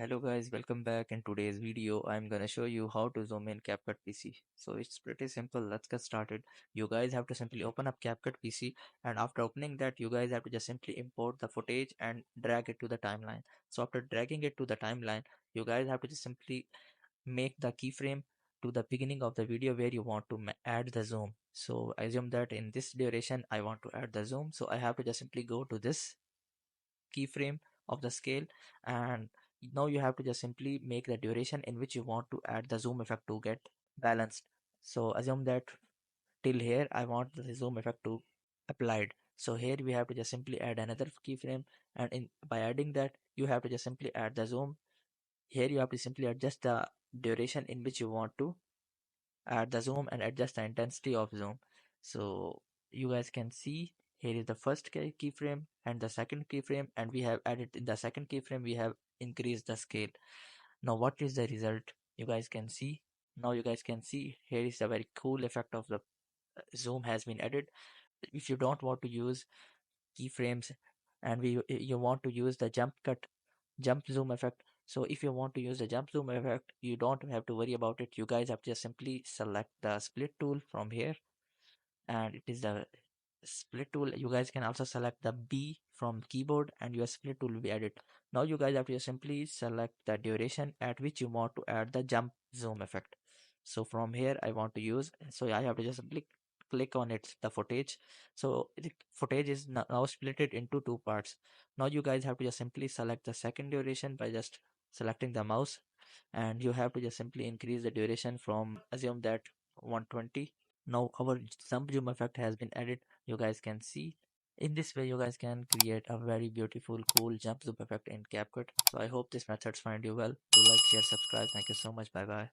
Hello guys, welcome back. In today's video, I'm gonna show you how to zoom in CapCut PC. So it's pretty simple. Let's get started. You guys have to simply open up CapCut PC, and after opening that, you guys have to just simply import the footage and drag it to the timeline. So after dragging it to the timeline, you guys have to just simply make the keyframe to the beginning of the video where you want to add the zoom. So I assume that in this duration, I want to add the zoom. So I have to just simply go to this keyframe of the scale, and now you have to just simply make the duration in which you want to add the zoom effect to get balanced. So assume that till here I want the zoom effect to applied. So here we have to just simply add another keyframe, and in by adding that you have to just simply add the zoom. Here you have to simply adjust the duration in which you want to add the zoom and adjust the intensity of zoom. So you guys can see here is the first keyframe and the second keyframe, and we have added in the second keyframe we have increased the scale. Now what is the result? You guys can see. Now you guys can see here is a very cool effect of the zoom has been added. If you don't want to use keyframes and you want to use the jump zoom effect, so if you want to use the jump zoom effect, you don't have to worry about it. You guys have to just simply select the split tool from here, and it is the split tool. You guys can also select the B from keyboard and your split tool will be added. Now you guys have to just simply select the duration at which you want to add the jump zoom effect. So from here I want to use, so I have to just click on it, the footage. So the footage is now split it into two parts. Now you guys have to just simply select the second duration by just selecting the mouse, and you have to just simply increase the duration from, assume that, 120. Now our jump zoom effect has been added. You guys can see in this way you guys can create a very beautiful cool jump zoom effect in CapCut. So I hope this methods find you well. Do like, share, subscribe. Thank you so much. Bye bye.